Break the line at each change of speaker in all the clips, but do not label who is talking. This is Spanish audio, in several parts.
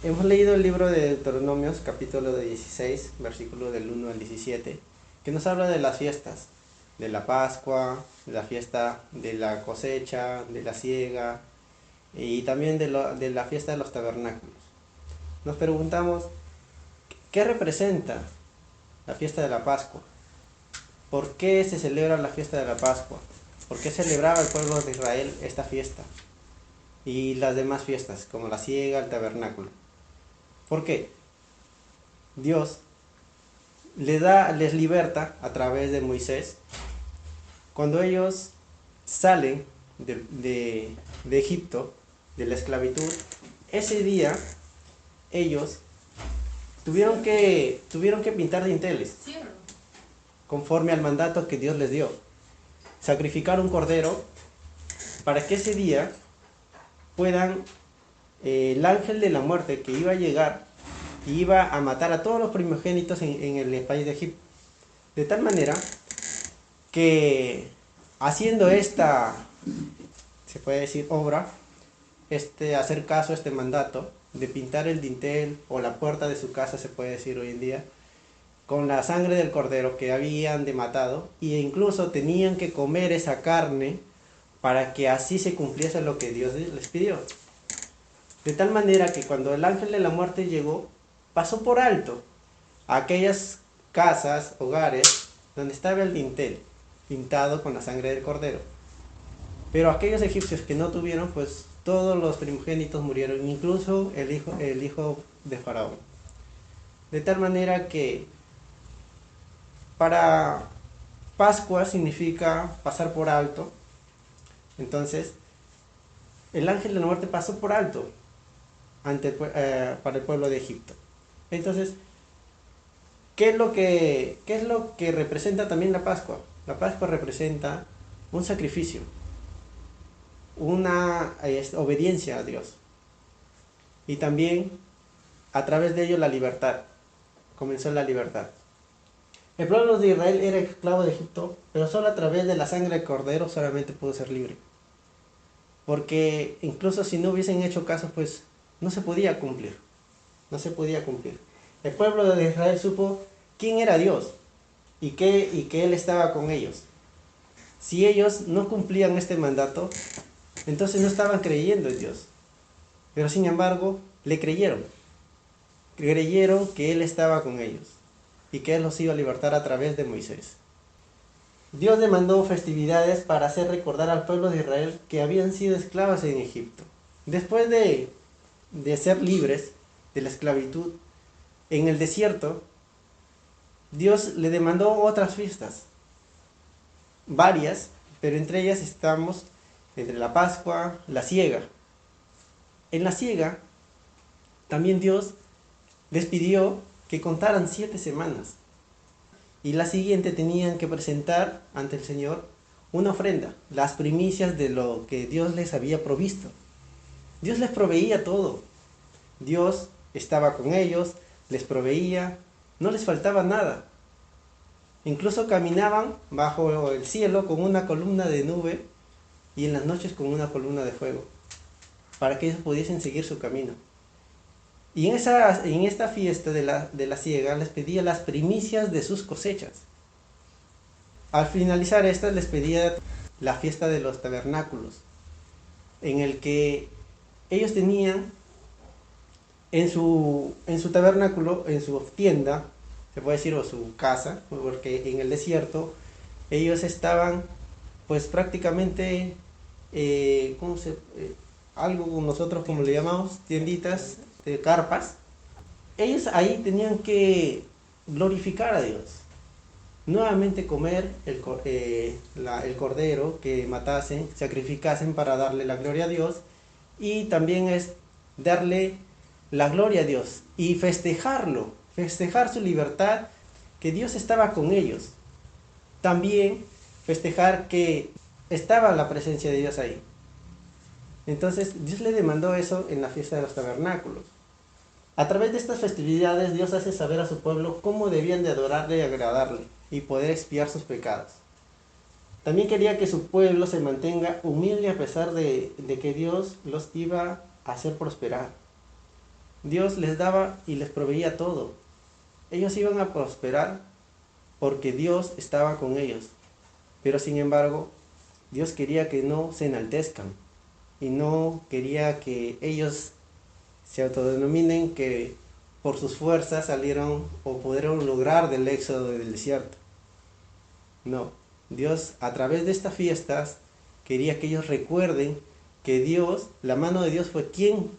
Hemos leído el libro de Deuteronomios, capítulo de 16, versículo del 1 al 17, que nos habla de las fiestas, de la Pascua, de la fiesta de la cosecha, de la siega y también de la fiesta de los tabernáculos. Nos preguntamos, ¿qué representa la fiesta de la Pascua? ¿Por qué se celebra la fiesta de la Pascua? ¿Por qué celebraba el pueblo de Israel esta fiesta? Y las demás fiestas, como la siega, el tabernáculo. ¿Por qué? Dios les liberta a través de Moisés. Cuando ellos salen de Egipto, de la esclavitud, ese día ellos tuvieron que pintar dinteles, conforme al mandato que Dios les dio. Sacrificar un cordero para que ese día puedan, el ángel de la muerte que iba a llegar, iba a matar a todos los primogénitos en el país de Egipto. De tal manera que haciendo esta, se puede decir, obra, hacer caso a este mandato de pintar el dintel o la puerta de su casa, se puede decir hoy en día, con la sangre del cordero que habían de matado, e incluso tenían que comer esa carne para que así se cumpliese lo que Dios les pidió. De tal manera que cuando el ángel de la muerte llegó, pasó por alto aquellas casas, hogares, donde estaba el dintel pintado con la sangre del cordero. Pero aquellos egipcios que no tuvieron, pues todos los primogénitos murieron, incluso el hijo de Faraón. De tal manera que para Pascua significa pasar por alto. Entonces, el ángel de la muerte pasó por alto para el pueblo de Egipto. Entonces, ¿qué es lo que representa también la Pascua? La Pascua representa un sacrificio, una obediencia a Dios. Y también, a través de ello, la libertad. Comenzó la libertad. El pueblo de Israel era esclavo de Egipto, pero solo a través de la sangre del cordero solamente pudo ser libre. Porque incluso si no hubiesen hecho caso, pues no se podía cumplir. No se podía cumplir. El pueblo de Israel supo quién era Dios y que Él estaba con ellos. Si ellos no cumplían este mandato, entonces no estaban creyendo en Dios. Pero sin embargo, le creyeron. Creyeron que Él estaba con ellos y que Él los iba a libertar a través de Moisés. Dios demandó festividades para hacer recordar al pueblo de Israel que habían sido esclavos en Egipto. Después de ser libres de la esclavitud, en el desierto, Dios le demandó otras fiestas, varias, pero entre ellas estamos entre la Pascua, la siega. En la siega, también Dios les pidió que contaran 7 semanas. Y la siguiente tenían que presentar ante el Señor una ofrenda, las primicias de lo que Dios les había provisto. Dios les proveía todo. Dios estaba con ellos, les proveía, no les faltaba nada. Incluso caminaban bajo el cielo con una columna de nube y en las noches con una columna de fuego, para que ellos pudiesen seguir su camino. Y en esta fiesta de la siega les pedía las primicias de sus cosechas. Al finalizar estas les pedía la fiesta de los tabernáculos, en el que ellos tenían en su tabernáculo, en su tienda, se puede decir, o su casa, porque en el desierto ellos estaban pues prácticamente, algo nosotros como le llamamos, tienditas, de carpas. Ellos ahí tenían que glorificar a Dios, nuevamente comer el cordero que matasen, sacrificasen para darle la gloria a Dios, y también es darle la gloria a Dios y festejarlo, festejar su libertad, que Dios estaba con ellos. También festejar que estaba la presencia de Dios ahí. Entonces Dios le demandó eso en la fiesta de los tabernáculos. A través de estas festividades Dios hace saber a su pueblo cómo debían de adorarle y agradarle y poder expiar sus pecados. También quería que su pueblo se mantenga humilde a pesar de que Dios los iba a hacer prosperar. Dios les daba y les proveía todo. Ellos iban a prosperar porque Dios estaba con ellos. Pero sin embargo, Dios quería que no se enaltezcan y no quería que ellos se autodenominen que por sus fuerzas salieron o pudieron lograr del éxodo del desierto. No, Dios a través de estas fiestas quería que ellos recuerden que Dios, la mano de Dios fue quien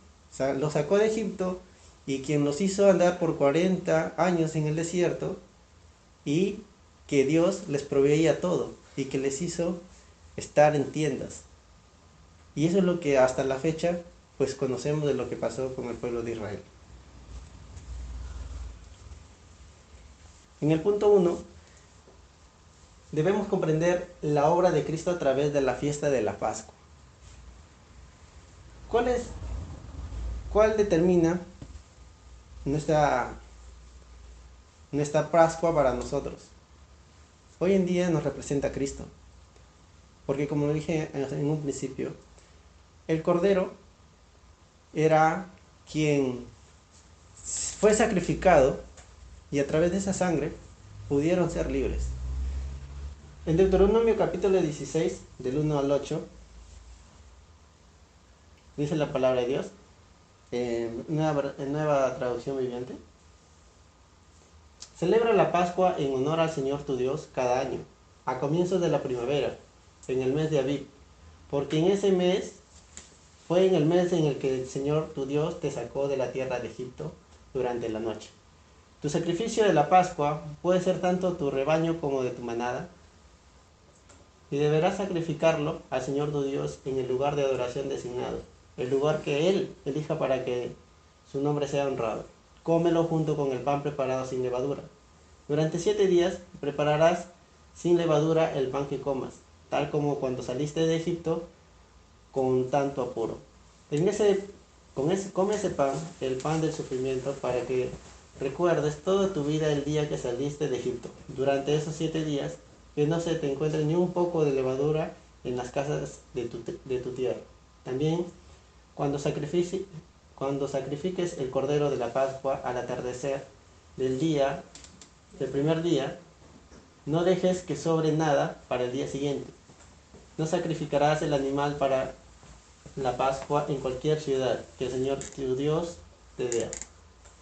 los sacó de Egipto y quien los hizo andar por 40 años en el desierto, y que Dios les proveía todo y que les hizo estar en tiendas. Y eso es lo que hasta la fecha pues conocemos de lo que pasó con el pueblo de Israel. En el punto 1 debemos comprender la obra de Cristo a través de la fiesta de la Pascua. ¿Cuál determina nuestra Pascua para nosotros? Hoy en día nos representa Cristo, porque como lo dije en un principio, el Cordero era quien fue sacrificado y a través de esa sangre pudieron ser libres. En Deuteronomio capítulo 16, del 1 al 8, dice la palabra de Dios, en nueva traducción viviente: celebra la Pascua en honor al Señor tu Dios cada año, a comienzos de la primavera, en el mes de Abib, porque en ese mes fue en el mes en el que el Señor tu Dios te sacó de la tierra de Egipto durante la noche. Tu sacrificio de la Pascua puede ser tanto tu rebaño como de tu manada, y deberás sacrificarlo al Señor tu Dios en el lugar de adoración designado, el lugar que Él elija para que su nombre sea honrado. Cómelo junto con el pan preparado sin levadura. Durante 7 días prepararás sin levadura el pan que comas, tal como cuando saliste de Egipto con tanto apuro. Come ese pan, el pan del sufrimiento, para que recuerdes toda tu vida el día que saliste de Egipto. Durante esos 7 días, que no se te encuentre ni un poco de levadura en las casas de tu tierra. También, cuando sacrifiques el cordero de la Pascua al atardecer del primer día, no dejes que sobre nada para el día siguiente. No sacrificarás el animal para la Pascua en cualquier ciudad que el Señor tu Dios te dé.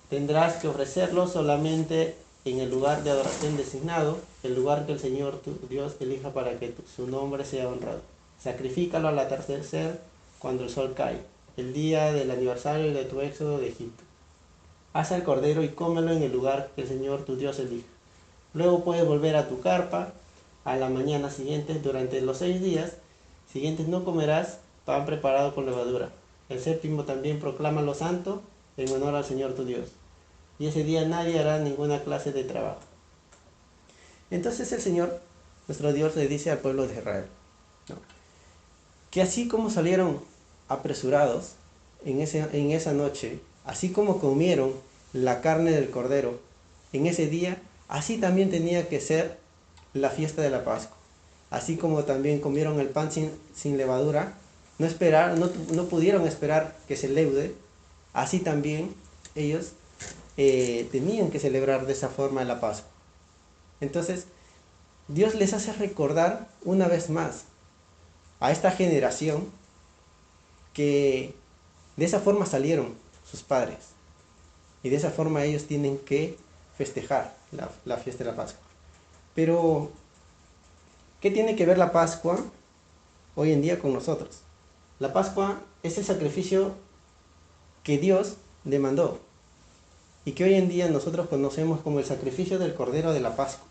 Tendrás que ofrecerlo solamente en el lugar de adoración designado, el lugar que el Señor tu Dios elija para que su nombre sea honrado. Sacrifícalo al atardecer cuando el sol cae, el día del aniversario de tu éxodo de Egipto. Haz el cordero y cómelo en el lugar que el Señor tu Dios elija. Luego puedes volver a tu carpa a la mañana siguiente. Durante los 6 días siguientes no comerás pan preparado con levadura. El séptimo también proclámalo santo en honor al Señor tu Dios. Y ese día nadie hará ninguna clase de trabajo. Entonces el Señor, nuestro Dios, le dice al pueblo de Israel, ¿no?, que así como salieron apresurados en esa noche, así como comieron la carne del cordero en ese día, así también tenía que ser la fiesta de la Pascua. Así como también comieron el pan sin levadura, no pudieron esperar que se leude, así también ellos tenían que celebrar de esa forma la Pascua. Entonces, Dios les hace recordar una vez más a esta generación que de esa forma salieron sus padres y de esa forma ellos tienen que festejar la fiesta de la Pascua. Pero, ¿qué tiene que ver la Pascua hoy en día con nosotros? La Pascua es el sacrificio que Dios demandó y que hoy en día nosotros conocemos como el sacrificio del Cordero de la Pascua.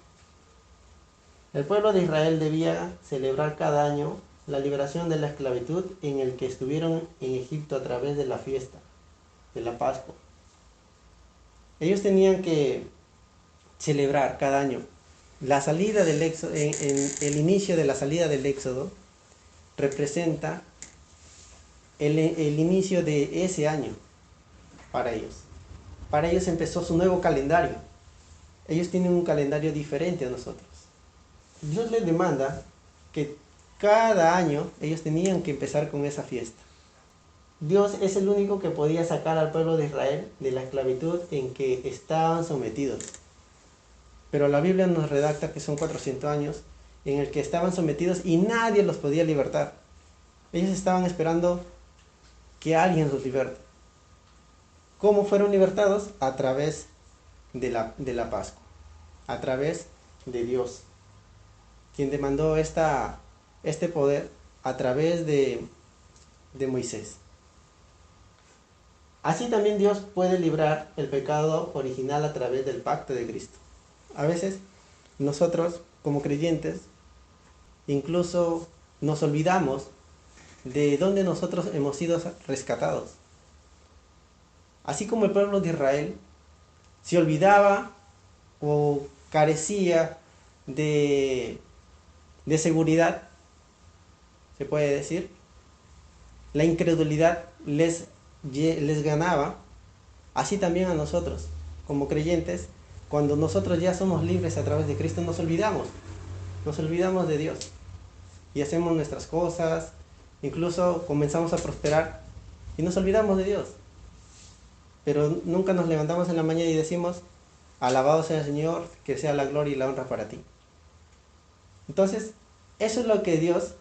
El pueblo de Israel debía celebrar cada año la liberación de la esclavitud en el que estuvieron en Egipto a través de la fiesta de la Pascua. Ellos tenían que celebrar cada año la salida del éxodo. El inicio de la salida del éxodo representa el inicio de ese año para ellos. Para ellos empezó su nuevo calendario. Ellos tienen un calendario diferente a nosotros. Dios les demanda que cada año ellos tenían que empezar con esa fiesta. Dios es el único que podía sacar al pueblo de Israel de la esclavitud en que estaban sometidos. Pero la Biblia nos redacta que son 400 años en el que estaban sometidos y nadie los podía libertar. Ellos estaban esperando que alguien los liberte. ¿Cómo fueron libertados? A través de la Pascua, a través de Dios, quien demandó este poder a través de Moisés. Así también Dios puede librar el pecado original a través del pacto de Cristo. A veces nosotros, como creyentes, incluso nos olvidamos de dónde nosotros hemos sido rescatados. Así como el pueblo de Israel se olvidaba o carecía de seguridad, se puede decir, la incredulidad les ganaba, así también a nosotros, como creyentes, cuando nosotros ya somos libres a través de Cristo, nos olvidamos de Dios y hacemos nuestras cosas, incluso comenzamos a prosperar y nos olvidamos de Dios. Pero nunca nos levantamos en la mañana y decimos, alabado sea el Señor, que sea la gloria y la honra para ti. Entonces, eso es lo que Dios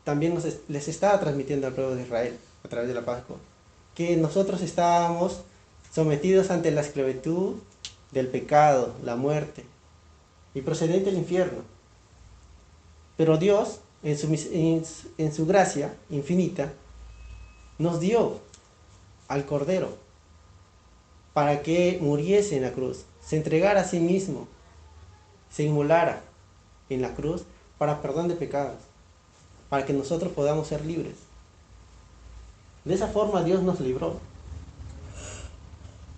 también les estaba transmitiendo al pueblo de Israel a través de la Pascua, que nosotros estábamos sometidos ante la esclavitud del pecado, la muerte y procedente del infierno. Pero Dios, en su gracia infinita, nos dio al Cordero para que muriese en la cruz, se entregara a sí mismo, se inmolara en la cruz para perdón de pecados, para que nosotros podamos ser libres. De esa forma Dios nos libró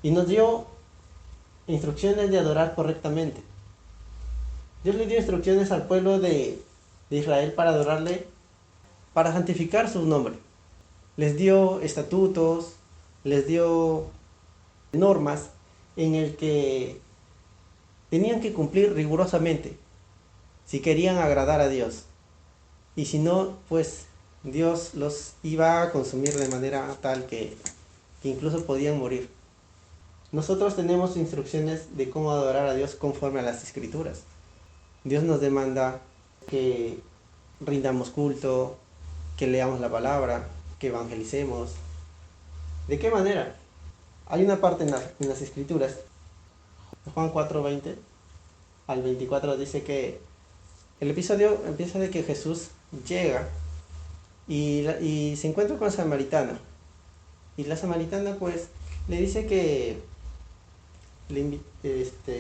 y nos dio instrucciones de adorar correctamente. Dios le dio instrucciones al pueblo de Israel para adorarle, para santificar su nombre. Les dio estatutos, les dio normas en el que tenían que cumplir rigurosamente si querían agradar a Dios. Y si no, pues Dios los iba a consumir de manera tal que incluso podían morir. Nosotros tenemos instrucciones de cómo adorar a Dios conforme a las Escrituras. Dios nos demanda que rindamos culto, que leamos la palabra, que evangelicemos. ¿De qué manera? Hay una parte en las Escrituras, Juan 4:20 al 24, dice que el episodio empieza de que Jesús llega y se encuentra con la samaritana. Y la samaritana pues le dice que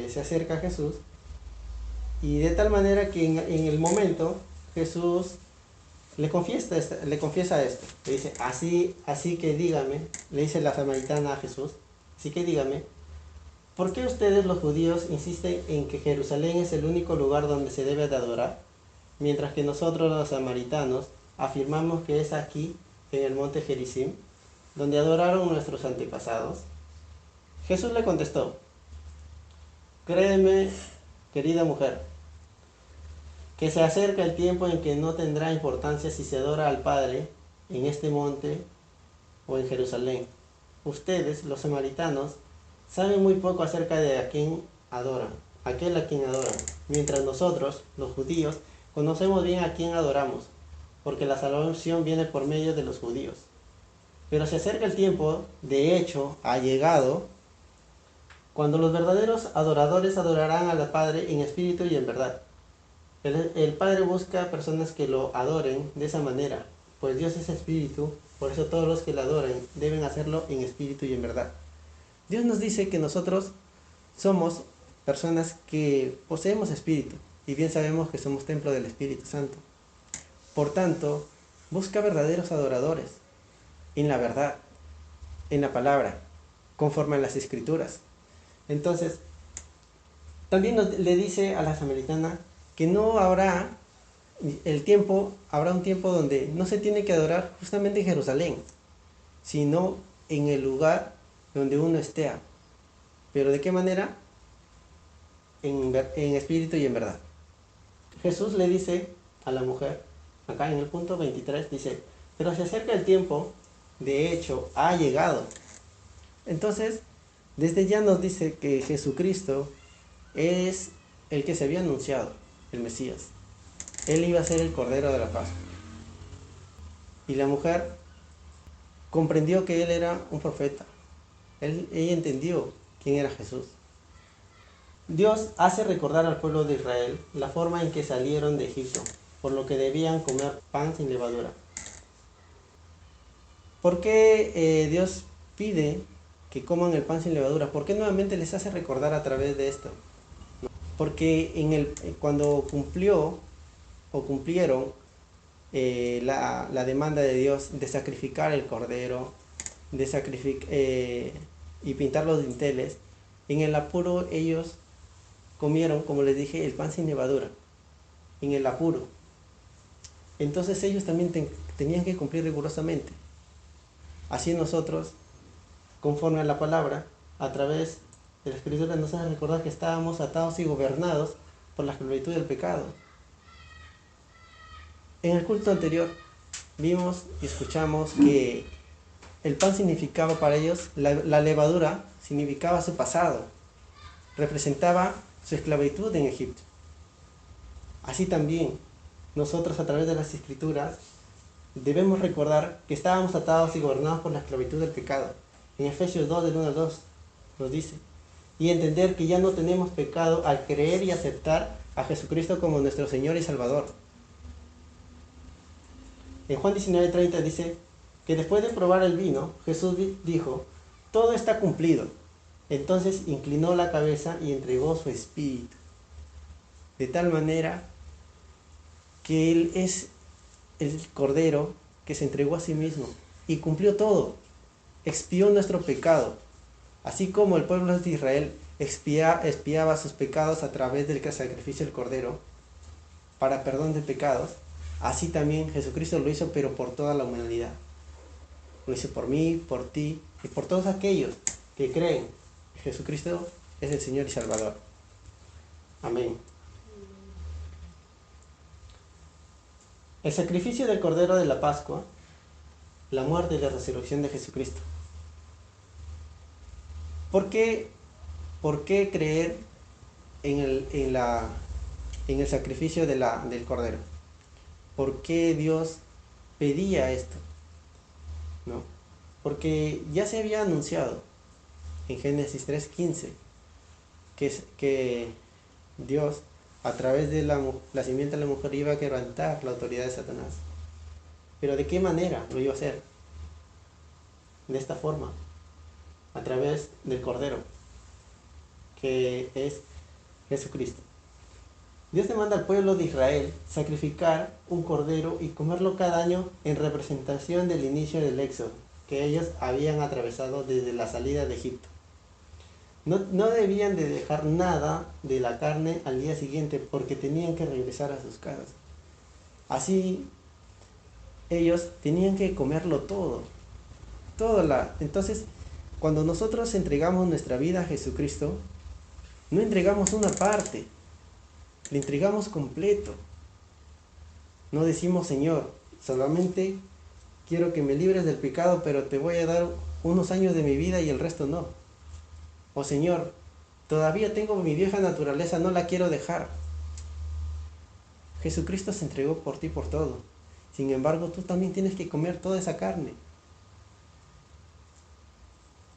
se acerca a Jesús, y de tal manera que en el momento Jesús le confiesa esto. Le dice, así que dígame, le dice la samaritana a Jesús, así que dígame, ¿por qué ustedes los judíos insisten en que Jerusalén es el único lugar donde se debe de adorar? Mientras que nosotros los samaritanos afirmamos que es aquí, en el monte Gerizim, donde adoraron nuestros antepasados. Jesús le contestó, créeme, querida mujer, que se acerca el tiempo en que no tendrá importancia si se adora al Padre en este monte o en Jerusalén. Ustedes, los samaritanos, saben muy poco acerca de a quien adoran, aquel a quien adoran, mientras nosotros, los judíos, conocemos bien a quien adoramos, porque la salvación viene por medio de los judíos. Pero se acerca el tiempo, de hecho, ha llegado, cuando los verdaderos adoradores adorarán al Padre en espíritu y en verdad. El Padre busca personas que lo adoren de esa manera, pues Dios es espíritu, por eso todos los que lo adoren deben hacerlo en espíritu y en verdad. Dios nos dice que nosotros somos personas que poseemos espíritu, y bien sabemos que somos templo del Espíritu Santo. Por tanto, busca verdaderos adoradores, en la verdad, en la palabra, conforme a las Escrituras. Entonces, también le dice a la samaritana que no habrá habrá un tiempo donde no se tiene que adorar justamente en Jerusalén, sino en el lugar donde uno esté. ¿Pero de qué manera? En espíritu y en verdad. Jesús le dice a la mujer, acá en el punto 23, dice, pero se acerca el tiempo de hecho ha llegado. Entonces, desde ya nos dice que Jesucristo es el que se había anunciado, el Mesías. Él iba a ser el Cordero de la Pascua. Y la mujer comprendió que él era un profeta. Ella entendió quién era Jesús. Dios hace recordar al pueblo de Israel la forma en que salieron de Egipto, por lo que debían comer pan sin levadura. ¿Por qué Dios pide que coman el pan sin levadura? ¿Por qué nuevamente les hace recordar a través de esto? Porque cuando cumplieron la demanda de Dios de sacrificar el cordero, y pintar los dinteles, en el apuro ellos comieron, como les dije, el pan sin levadura, en el apuro. Entonces ellos también tenían que cumplir rigurosamente. Así nosotros, conforme a la palabra, a través de la Escritura, nos hace recordar que estábamos atados y gobernados por la esclavitud del pecado. En el culto anterior vimos y escuchamos que el pan significaba para ellos, la levadura significaba su pasado, representaba su esclavitud en Egipto. Así también, nosotros a través de las Escrituras debemos recordar que estábamos atados y gobernados por la esclavitud del pecado. En Efesios 2, del 1 al 2, nos dice. Y entender que ya no tenemos pecado al creer y aceptar a Jesucristo como nuestro Señor y Salvador. En Juan 19:30 dice que después de probar el vino, Jesús dijo, todo está cumplido. Entonces inclinó la cabeza y entregó su espíritu. De tal manera que Él es el Cordero que se entregó a sí mismo y cumplió todo. Expió nuestro pecado. Así como el pueblo de Israel expiaba sus pecados a través del sacrificio del Cordero para perdón de pecados, así también Jesucristo lo hizo, pero por toda la humanidad. Lo hizo por mí, por ti y por todos aquellos que creen que Jesucristo es el Señor y Salvador. Amén. El sacrificio del Cordero de la Pascua, la muerte y la resurrección de Jesucristo. ¿Por qué creer en el sacrificio del Cordero? ¿Por qué Dios pedía esto? ¿No? Porque ya se había anunciado en Génesis 3:15 que Dios, a través de la simiente de la mujer, iba a quebrantar la autoridad de Satanás. Pero ¿de qué manera lo iba a hacer? De esta forma, a través del Cordero, que es Jesucristo. Dios demanda al pueblo de Israel sacrificar un cordero y comerlo cada año en representación del inicio del éxodo que ellos habían atravesado desde la salida de Egipto. No debían de dejar nada de la carne al día siguiente porque tenían que regresar a sus casas. Así ellos tenían que comerlo todo. Entonces, cuando nosotros entregamos nuestra vida a Jesucristo, no entregamos una parte, le entregamos completo. No decimos, Señor, solamente quiero que me libres del pecado, pero te voy a dar unos años de mi vida y el resto no. O Señor, todavía tengo mi vieja naturaleza, no la quiero dejar. Jesucristo se entregó por ti por todo. Sin embargo, tú también tienes que comer toda esa carne.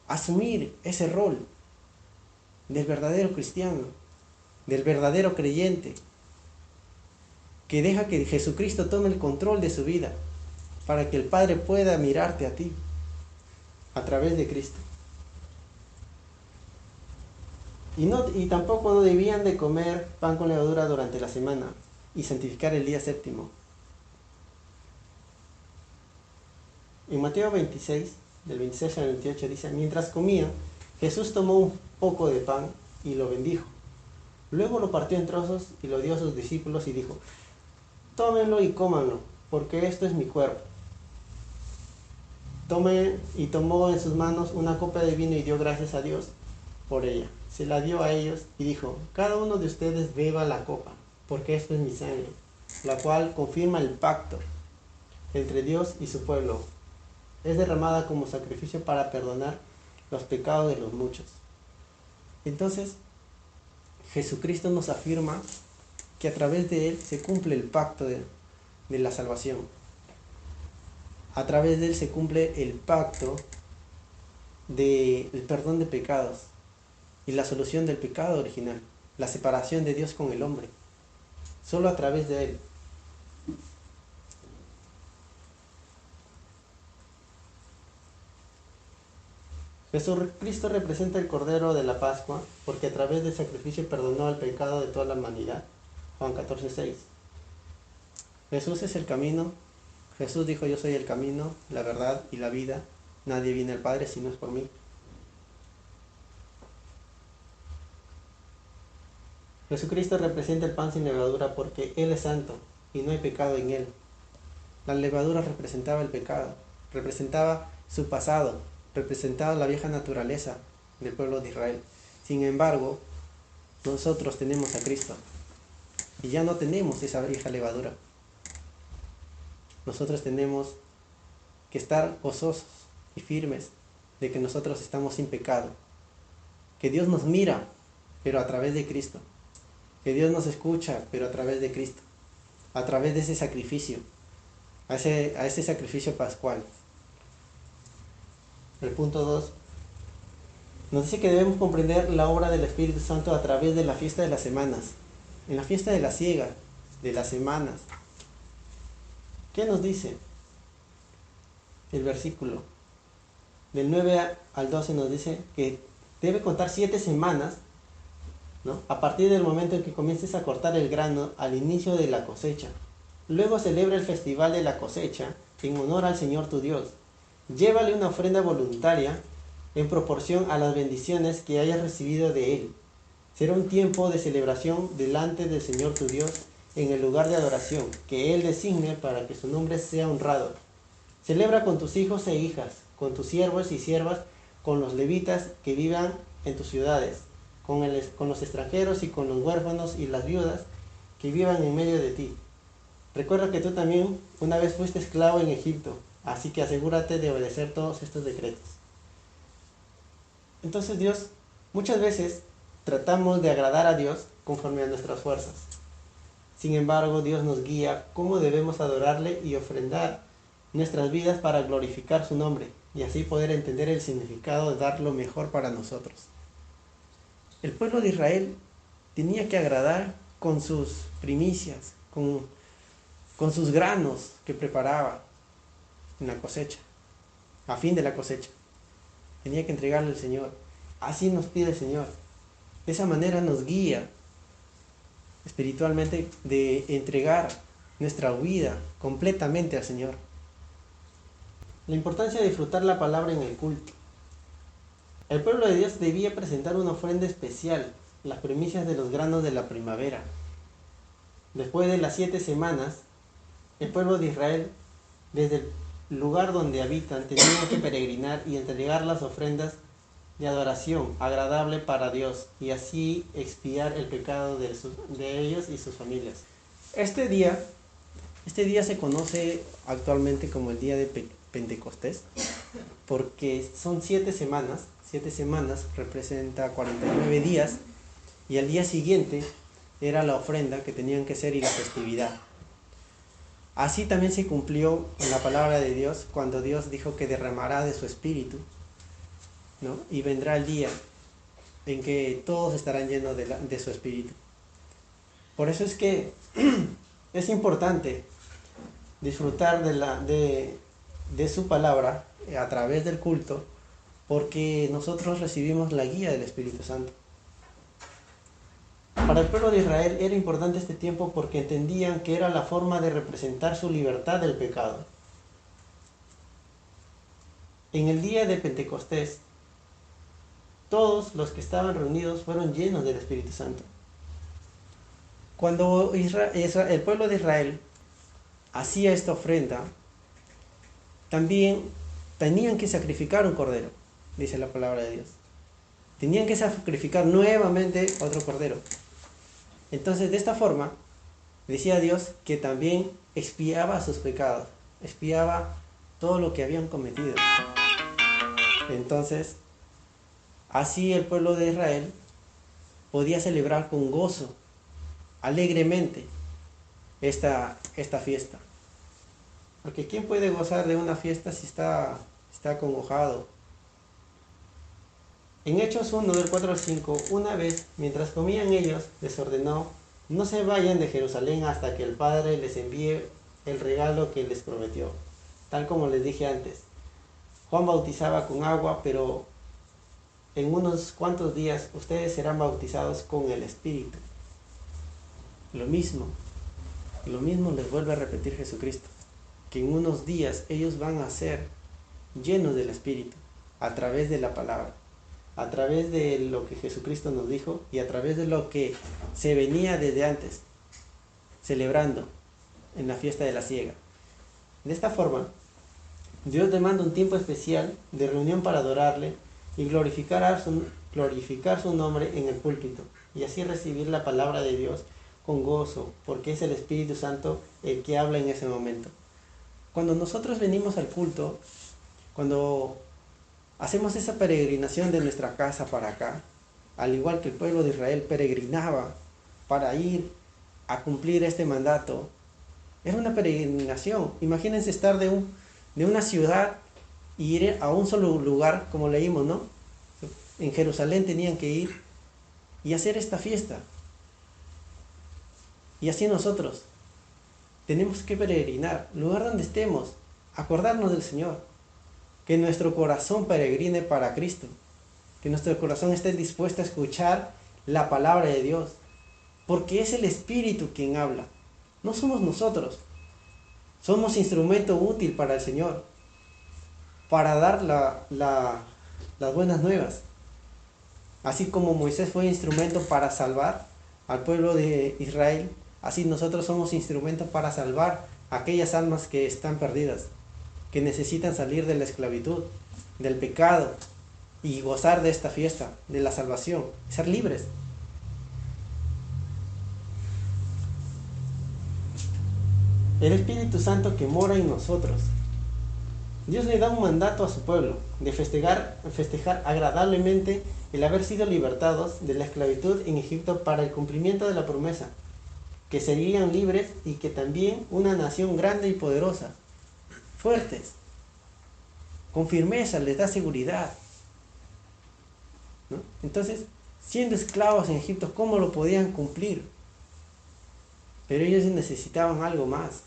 Asumir ese rol del verdadero cristiano, del verdadero creyente, que deja que Jesucristo tome el control de su vida, para que el Padre pueda mirarte a ti, a través de Cristo. Y tampoco no debían de comer pan con levadura durante la semana y santificar el día séptimo. En Mateo 26, del 26 al 28 dice, mientras comían, Jesús tomó un poco de pan y lo bendijo. Luego lo partió en trozos y lo dio a sus discípulos y dijo, tómenlo y cómanlo, porque esto es mi cuerpo. Tomó en sus manos una copa de vino y dio gracias a Dios por ella. Se la dio a ellos y dijo, cada uno de ustedes beba la copa, porque esto es mi sangre, la cual confirma el pacto entre Dios y su pueblo. es derramada como sacrificio para perdonar los pecados de los muchos. Entonces, Jesucristo nos afirma que a través de Él se cumple el pacto de la salvación. A través de Él se cumple el pacto del perdón de pecados y la solución del pecado original, la separación de Dios con el hombre. Solo a través de Él. Jesucristo representa el Cordero de la Pascua porque a través del sacrificio perdonó el pecado de toda la humanidad. Juan 14:6. Jesús es el camino. Jesús dijo: yo soy el camino, la verdad y la vida. Nadie viene al Padre si no es por mí. Jesucristo representa el pan sin levadura porque Él es santo y no hay pecado en Él. La levadura representaba el pecado, representaba su pasado, representaba la vieja naturaleza del pueblo de Israel. Sin embargo, nosotros tenemos a Cristo y ya no tenemos esa vieja levadura. Nosotros tenemos que estar gozosos y firmes de que nosotros estamos sin pecado, que Dios nos mira, pero a través de Cristo, que Dios nos escucha, pero a través de Cristo, a través de ese sacrificio, a ese sacrificio pascual. El punto 2 nos dice que debemos comprender la obra del Espíritu Santo a través de la fiesta de las semanas, en la fiesta de la siega, de las semanas. ¿Qué nos dice? El versículo del 9 al 12 nos dice que debe contar 7 semanas, ¿no? A partir del momento en que comiences a cortar el grano al inicio de la cosecha. Luego celebra el festival de la cosecha en honor al Señor tu Dios. Llévale una ofrenda voluntaria en proporción a las bendiciones que hayas recibido de Él. Será un tiempo de celebración delante del Señor tu Dios en el lugar de adoración que Él designe para que su nombre sea honrado. Celebra con tus hijos e hijas, con tus siervos y siervas, con los levitas que vivan en tus ciudades, con los extranjeros y con los huérfanos y las viudas que vivan en medio de ti. Recuerda que tú también una vez fuiste esclavo en Egipto, así que asegúrate de obedecer todos estos decretos. Entonces muchas veces tratamos de agradar a Dios conforme a nuestras fuerzas. Sin embargo, Dios nos guía cómo debemos adorarle y ofrendar nuestras vidas para glorificar su nombre y así poder entender el significado de dar lo mejor para nosotros. El pueblo de Israel tenía que agradar con sus primicias, con sus granos que preparaba en la cosecha, a fin de la cosecha. Tenía que entregarle al Señor. Así nos pide el Señor. De esa manera nos guía espiritualmente de entregar nuestra vida completamente al Señor. La importancia de disfrutar la palabra en el culto. El pueblo de Dios debía presentar una ofrenda especial, las primicias de los granos de la primavera. Después de las 7 semanas, el pueblo de Israel, desde el lugar donde habitan, tenían que peregrinar y entregar las ofrendas de adoración agradable para Dios y así expiar el pecado de ellos y sus familias. Este día se conoce actualmente como el día de Pentecostés porque son 7 semanas. 7 semanas representa 49 días y al día siguiente era la ofrenda que tenían que hacer y la festividad. Así también se cumplió en la palabra de Dios cuando Dios dijo que derramará de su espíritu, ¿no? Y vendrá el día en que todos estarán llenos de su espíritu. Por eso es que es importante disfrutar de su palabra a través del culto, porque nosotros recibimos la guía del Espíritu Santo. Para el pueblo de Israel era importante este tiempo porque entendían que era la forma de representar su libertad del pecado. En el día de Pentecostés, todos los que estaban reunidos fueron llenos del Espíritu Santo. Cuando el pueblo de Israel hacía esta ofrenda, también tenían que sacrificar un cordero, dice la palabra de Dios. Tenían que sacrificar nuevamente otro cordero. Entonces, de esta forma, decía Dios que también expiaba sus pecados, expiaba todo lo que habían cometido. Entonces, así el pueblo de Israel podía celebrar con gozo, alegremente, esta fiesta. Porque ¿quién puede gozar de una fiesta si está acongojado? En Hechos 1, del 4 al 5, una vez, mientras comían ellos, les ordenó: no se vayan de Jerusalén hasta que el Padre les envíe el regalo que les prometió. Tal como les dije antes, Juan bautizaba con agua, pero en unos cuantos días ustedes serán bautizados con el Espíritu. Lo mismo les vuelve a repetir Jesucristo, que en unos días ellos van a ser llenos del Espíritu, a través de la palabra, a través de lo que Jesucristo nos dijo y a través de lo que se venía desde antes, celebrando en la fiesta de la siega. De esta forma, Dios demanda un tiempo especial de reunión para adorarle y glorificar su nombre en el púlpito, y así recibir la palabra de Dios con gozo, porque es el Espíritu Santo el que habla en ese momento. Cuando nosotros venimos al culto, cuando hacemos esa peregrinación de nuestra casa para acá, al igual que el pueblo de Israel peregrinaba para ir a cumplir este mandato, era una peregrinación. Imagínense estar de una ciudad y ir a un solo lugar, como leímos, ¿no? En Jerusalén tenían que ir y hacer esta fiesta. Y así nosotros tenemos que peregrinar, lugar donde estemos, acordarnos del Señor, que nuestro corazón peregrine para Cristo, que nuestro corazón esté dispuesto a escuchar la palabra de Dios, porque es el Espíritu quien habla, no somos nosotros. Somos instrumento útil para el Señor, para dar las buenas nuevas. Así como Moisés fue instrumento para salvar al pueblo de Israel, así nosotros somos instrumentos para salvar aquellas almas que están perdidas, que necesitan salir de la esclavitud, del pecado y gozar de esta fiesta, de la salvación, ser libres. El Espíritu Santo que mora en nosotros. Dios le da un mandato a su pueblo de festejar agradablemente el haber sido libertados de la esclavitud en Egipto para el cumplimiento de la promesa, que serían libres y que también una nación grande y poderosa, fuertes, con firmeza, les da seguridad, ¿no? Entonces, siendo esclavos en Egipto, ¿cómo lo podían cumplir? Pero ellos necesitaban algo más.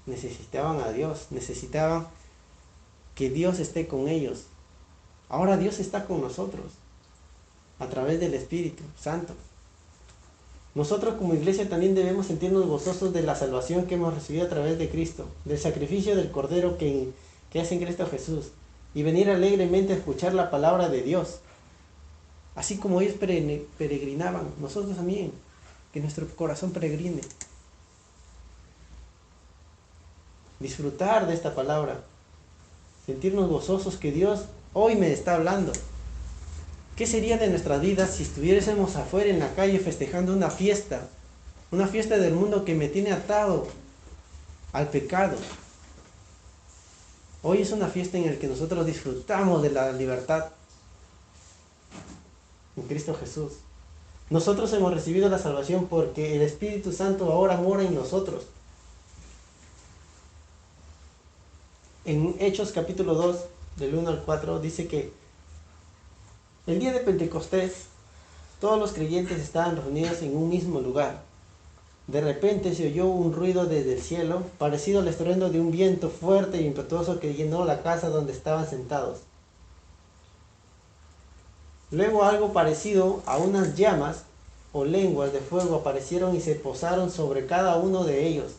Necesitaban a Dios, necesitaban que Dios esté con ellos. Ahora Dios está con nosotros a través del Espíritu Santo. Nosotros como iglesia también debemos sentirnos gozosos de la salvación que hemos recibido a través de Cristo, del sacrificio del Cordero que hace en Cristo Jesús, y venir alegremente a escuchar la palabra de Dios. Así como ellos peregrinaban, nosotros también, que nuestro corazón peregrine. Disfrutar de esta palabra, sentirnos gozosos que Dios hoy me está hablando. ¿Qué sería de nuestras vidas si estuviésemos afuera en la calle festejando una fiesta del mundo que me tiene atado al pecado? Hoy es una fiesta en la que nosotros disfrutamos de la libertad en Cristo Jesús. Nosotros hemos recibido la salvación porque el Espíritu Santo ahora mora en nosotros. En Hechos capítulo 2, del 1 al 4, dice que el día de Pentecostés todos los creyentes estaban reunidos en un mismo lugar. De repente se oyó un ruido desde el cielo, parecido al estruendo de un viento fuerte e impetuoso que llenó la casa donde estaban sentados. Luego algo parecido a unas llamas o lenguas de fuego aparecieron y se posaron sobre cada uno de ellos.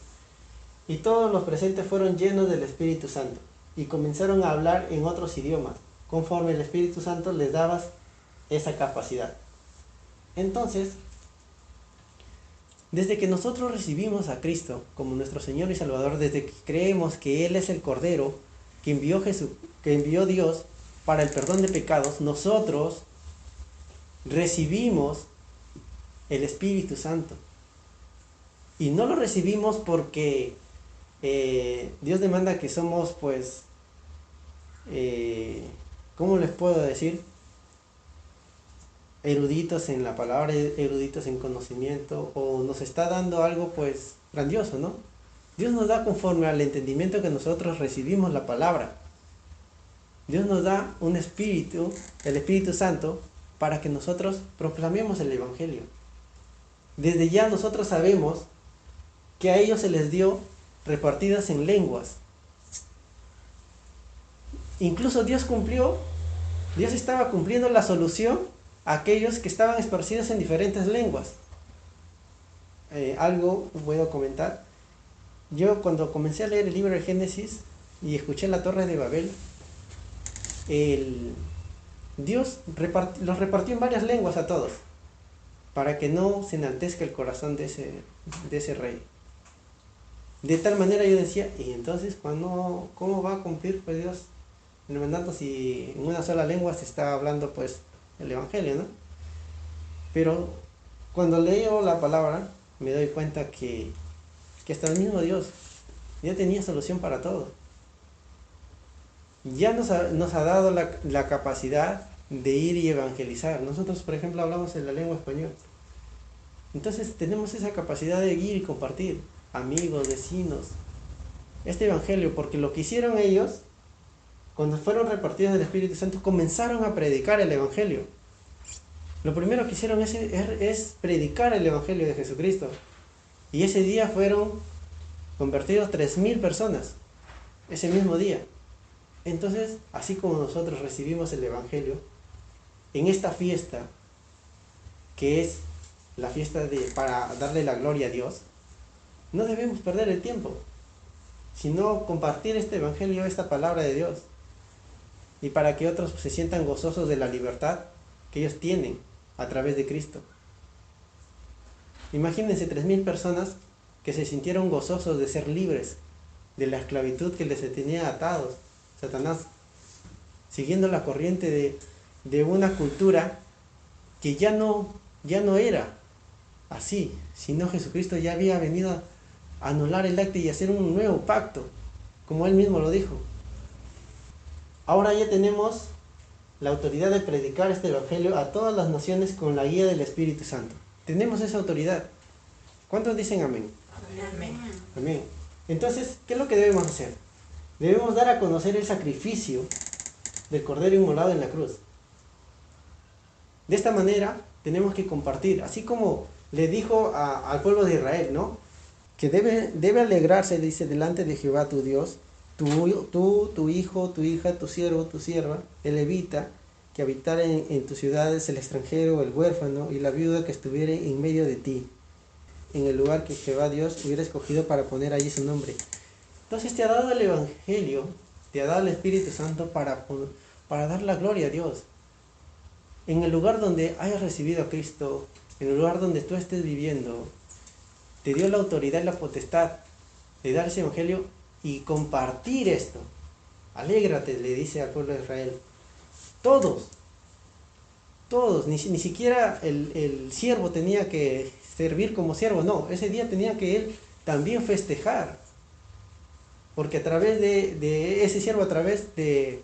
Y todos los presentes fueron llenos del Espíritu Santo y comenzaron a hablar en otros idiomas, conforme el Espíritu Santo les daba esa capacidad. Entonces, desde que nosotros recibimos a Cristo como nuestro Señor y Salvador, desde que creemos que Él es el Cordero que envió Dios para el perdón de pecados, nosotros recibimos el Espíritu Santo. Y no lo recibimos porque Dios demanda que somos, pues, ¿cómo les puedo decir? Eruditos en la palabra, eruditos en conocimiento, o nos está dando algo, pues, grandioso, ¿no? Dios nos da conforme al entendimiento que nosotros recibimos la palabra. Dios nos da un espíritu, el Espíritu Santo, para que nosotros proclamemos el Evangelio. Desde ya nosotros sabemos que a ellos se les dio repartidas en lenguas. Incluso Dios estaba cumpliendo la solución a aquellos que estaban esparcidos en diferentes lenguas. Algo puedo comentar. Yo cuando comencé a leer el libro de Génesis y escuché la Torre de Babel, Dios los repartió en varias lenguas a todos, para que no se enaltezca el corazón de ese rey. De tal manera yo decía, y entonces, ¿cómo va a cumplir, pues, Dios el mandato si en una sola lengua se está hablando, pues, el Evangelio, ¿no? Pero cuando leo la palabra, me doy cuenta que hasta el mismo Dios ya tenía solución para todo. Ya nos ha dado la capacidad de ir y evangelizar. Nosotros, por ejemplo, hablamos en la lengua española. Entonces tenemos esa capacidad de ir y compartir, amigos, vecinos, este evangelio, porque lo que hicieron ellos, cuando fueron repartidos del Espíritu Santo, comenzaron a predicar el evangelio. Lo primero que hicieron es predicar el evangelio de Jesucristo. Y ese día fueron convertidos 3,000 personas, ese mismo día. Entonces, así como nosotros recibimos el evangelio, en esta fiesta, que es la fiesta para darle la gloria a Dios, no debemos perder el tiempo, sino compartir este evangelio, esta palabra de Dios, y para que otros se sientan gozosos de la libertad que ellos tienen a través de Cristo. Imagínense 3,000 personas que se sintieron gozosos de ser libres de la esclavitud que les tenía atados Satanás, siguiendo la corriente de una cultura que ya no era así, sino Jesucristo ya había venido a anular el acta y hacer un nuevo pacto, como él mismo lo dijo. Ahora ya tenemos la autoridad de predicar este evangelio a todas las naciones con la guía del Espíritu Santo. Tenemos esa autoridad. ¿Cuántos dicen amén?
Amén.
Amén. Entonces, ¿qué es lo que debemos hacer? Debemos dar a conocer el sacrificio del Cordero inmolado en la cruz. De esta manera tenemos que compartir, así como le dijo al pueblo de Israel, ¿no? Que debe alegrarse, dice, delante de Jehová tu Dios, tu hijo, tu hija, tu siervo, tu sierva, el levita, que habitara en tus ciudades, el extranjero, el huérfano y la viuda que estuviere en medio de ti, en el lugar que Jehová Dios hubiera escogido para poner allí su nombre. Entonces te ha dado el Evangelio, te ha dado el Espíritu Santo para dar la gloria a Dios. En el lugar donde hayas recibido a Cristo, en el lugar donde tú estés viviendo, te dio la autoridad y la potestad de dar ese Evangelio y compartir esto. Alégrate, le dice al pueblo de Israel. Todos, ni siquiera el siervo tenía que servir como siervo, no, ese día tenía que él también festejar. Porque a través de ese siervo, a través de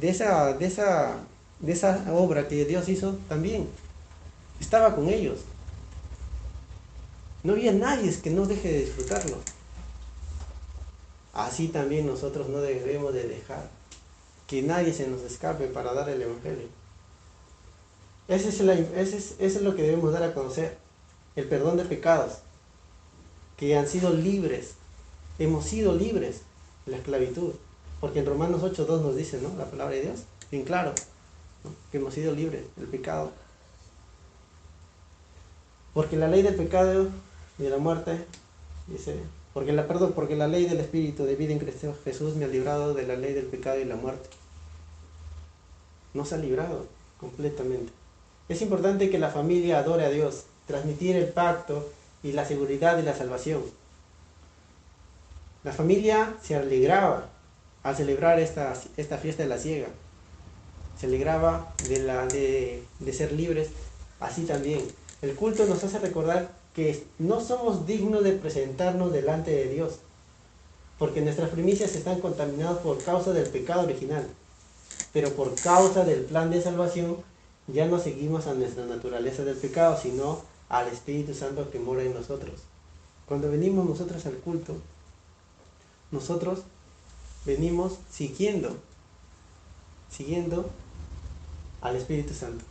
esa obra que Dios hizo, también estaba con ellos. No había nadie que no deje de disfrutarlo. Así también nosotros no debemos de dejar que nadie se nos escape para dar el Evangelio. Eso es lo que debemos dar a conocer. El perdón de pecados. Que han sido libres. Hemos sido libres de la esclavitud. Porque en Romanos 8:2 nos dice, ¿no? La palabra de Dios. Bien claro. ¿No? Que hemos sido libres del pecado. Porque la ley del pecado y de la muerte, dice, porque la ley del Espíritu de vida en Cristo Jesús me ha librado de la ley del pecado y la muerte. Nos ha librado completamente. Es importante que la familia adore a Dios, transmitir el pacto y la seguridad de la salvación. La familia se alegraba al celebrar esta fiesta de la siega. Se alegraba de ser libres. Así también, el culto nos hace recordar que no somos dignos de presentarnos delante de Dios, porque nuestras primicias están contaminadas por causa del pecado original. Pero por causa del plan de salvación, ya no seguimos a nuestra naturaleza del pecado, sino al Espíritu Santo que mora en nosotros. Cuando venimos nosotros al culto, nosotros venimos siguiendo al Espíritu Santo.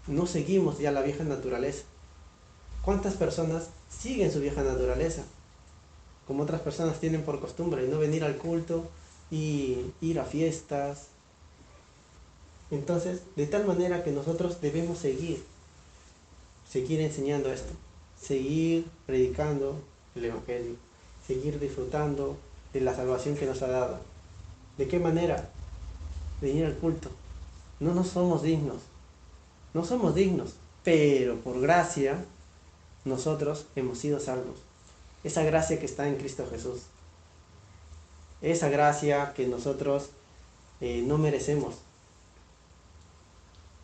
No seguimos ya la vieja naturaleza. ¿Cuántas personas siguen su vieja naturaleza? Como otras personas tienen por costumbre no venir al culto y ir a fiestas. Entonces, de tal manera que nosotros debemos seguir enseñando esto, seguir predicando el Evangelio, seguir disfrutando de la salvación que nos ha dado. ¿De qué manera? Venir al culto. No somos dignos, pero por gracia nosotros hemos sido salvos. Esa gracia que está en Cristo Jesús, esa gracia que nosotros no merecemos.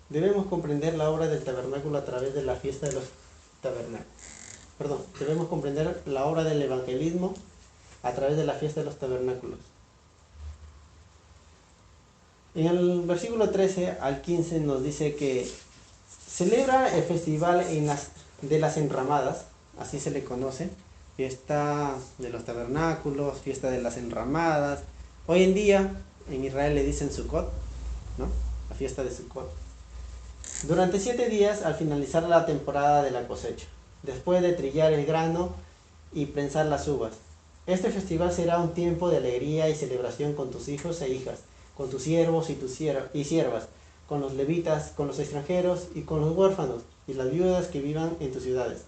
Debemos comprender la obra del tabernáculo a través de la fiesta de los tabernáculos. Debemos comprender la obra del evangelismo a través de la fiesta de los tabernáculos. En el versículo 13 al 15 nos dice que celebra el festival de las enramadas, así se le conoce, fiesta de los tabernáculos, fiesta de las enramadas. Hoy en día en Israel le dicen Sukkot, ¿no? La fiesta de Sukkot. Durante 7 días al finalizar la temporada de la cosecha, después de trillar el grano y prensar las uvas. Este festival será un tiempo de alegría y celebración con tus hijos e hijas, con tus siervos y siervas, con los levitas, con los extranjeros y con los huérfanos y las viudas que vivan en tus ciudades.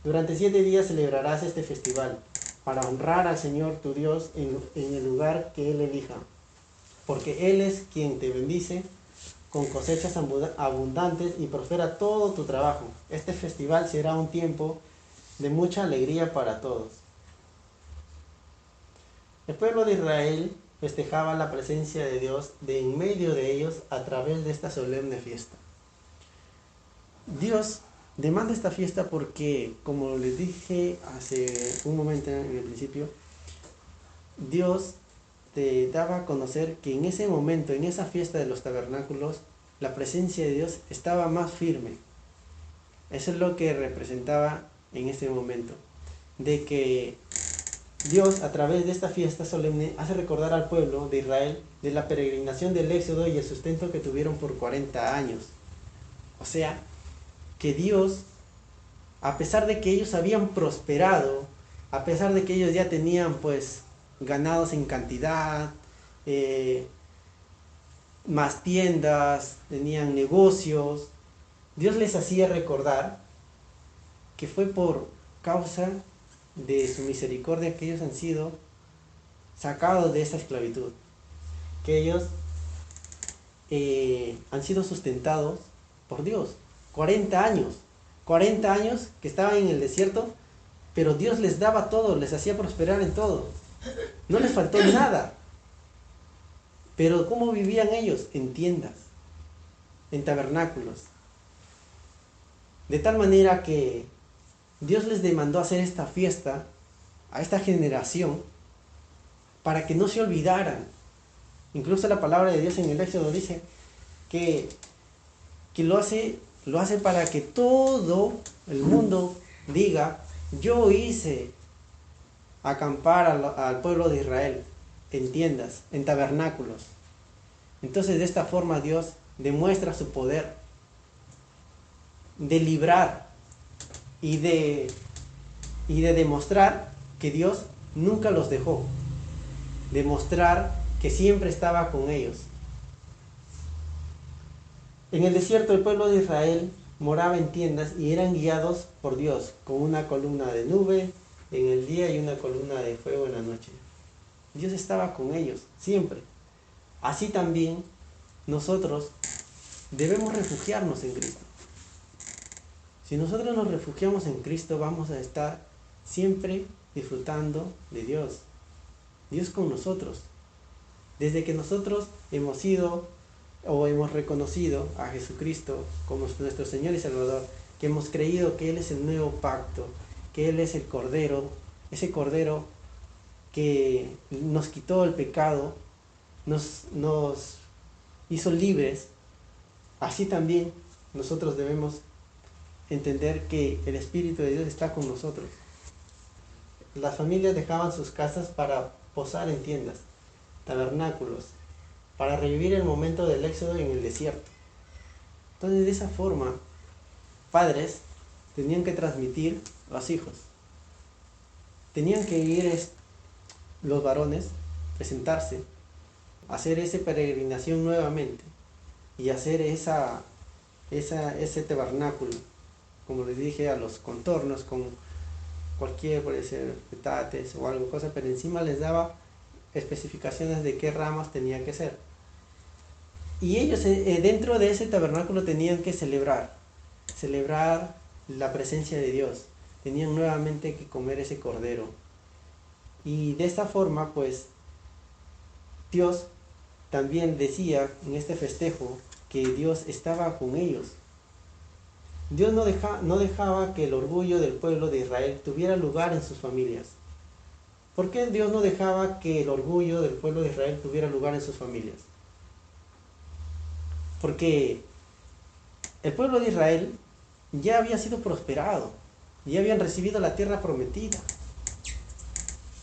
Durante 7 días celebrarás este festival para honrar al Señor tu Dios en el lugar que Él elija, porque Él es quien te bendice con cosechas abundantes y prospera todo tu trabajo. Este festival será un tiempo de mucha alegría para todos. El pueblo de Israel festejaba la presencia de Dios de en medio de ellos a través de esta solemne fiesta. Dios demanda esta fiesta porque, como les dije hace un momento en el principio, Dios te daba a conocer que en ese momento, en esa fiesta de los tabernáculos, la presencia de Dios estaba más firme. Eso es lo que representaba en ese momento, de que Dios, a través de esta fiesta solemne, hace recordar al pueblo de Israel de la peregrinación del Éxodo y el sustento que tuvieron por 40 años. O sea, que Dios, a pesar de que ellos habían prosperado, a pesar de que ellos ya tenían pues ganados en cantidad, más tiendas, tenían negocios, Dios les hacía recordar que fue por causa de su misericordia que ellos han sido sacados de esa esclavitud, que ellos han sido sustentados por Dios. 40 años que estaban en el desierto, pero Dios les daba todo, les hacía prosperar en todo, no les faltó nada. Pero ¿cómo vivían ellos? En tiendas, en tabernáculos. De tal manera que Dios les demandó hacer esta fiesta a esta generación para que no se olvidaran. Incluso la palabra de Dios en el Éxodo dice que lo hace para que todo el mundo diga: yo hice acampar al pueblo de Israel en tiendas, en tabernáculos. Entonces de esta forma Dios demuestra su poder de librar y de demostrar que Dios nunca los dejó, demostrar que siempre estaba con ellos. En el desierto el pueblo de Israel moraba en tiendas y eran guiados por Dios con una columna de nube en el día y una columna de fuego en la noche. Dios estaba con ellos siempre. Así también nosotros debemos refugiarnos en Cristo. Si nosotros nos refugiamos en Cristo, vamos a estar siempre disfrutando de Dios. Dios con nosotros. Desde que nosotros hemos sido o hemos reconocido a Jesucristo como nuestro Señor y Salvador, que hemos creído que Él es el nuevo pacto, que Él es el Cordero, ese Cordero que nos quitó el pecado, nos hizo libres, así también nosotros debemos entender que el Espíritu de Dios está con nosotros. Las familias dejaban sus casas para posar en tiendas, tabernáculos, para revivir el momento del éxodo en el desierto. Entonces, de esa forma, padres tenían que transmitir a los hijos. Tenían que ir los varones, presentarse, hacer esa peregrinación nuevamente y hacer ese tabernáculo, como les dije, a los contornos, con cualquier, puede ser petates o algo, cosa, pero encima les daba especificaciones de qué ramas tenía que ser. Y ellos dentro de ese tabernáculo tenían que celebrar la presencia de Dios. Tenían nuevamente que comer ese cordero. Y de esta forma, pues, Dios también decía en este festejo que Dios estaba con ellos. Dios no dejaba que el orgullo del pueblo de Israel tuviera lugar en sus familias. ¿Por qué Dios no dejaba que el orgullo del pueblo de Israel tuviera lugar en sus familias? Porque el pueblo de Israel ya había sido prosperado, ya habían recibido la tierra prometida,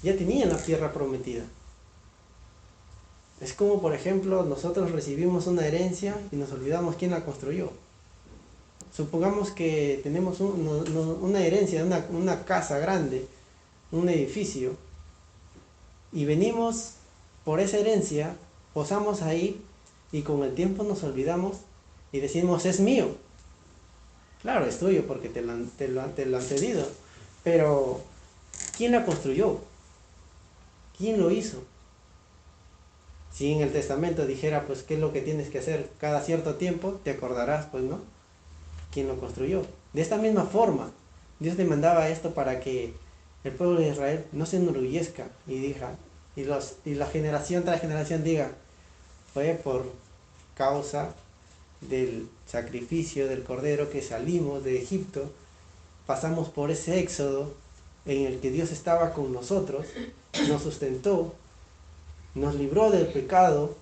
ya tenían la tierra prometida. Es como, por ejemplo, nosotros recibimos una herencia y nos olvidamos quién la construyó. Supongamos que tenemos una herencia, una casa grande, un edificio, y venimos por esa herencia, posamos ahí y con el tiempo nos olvidamos y decimos, es mío. Claro, es tuyo porque te lo han cedido, pero ¿quién la construyó? ¿Quién lo hizo? Si en el testamento dijera, pues, qué es lo que tienes que hacer cada cierto tiempo, te acordarás, pues, ¿no? ¿Quién lo construyó? De esta misma forma, Dios demandaba esto para que el pueblo de Israel no se enorgullezca y diga, y la generación tras generación diga, fue por causa del sacrificio del cordero que salimos de Egipto, pasamos por ese éxodo en el que Dios estaba con nosotros, nos sustentó, nos libró del pecado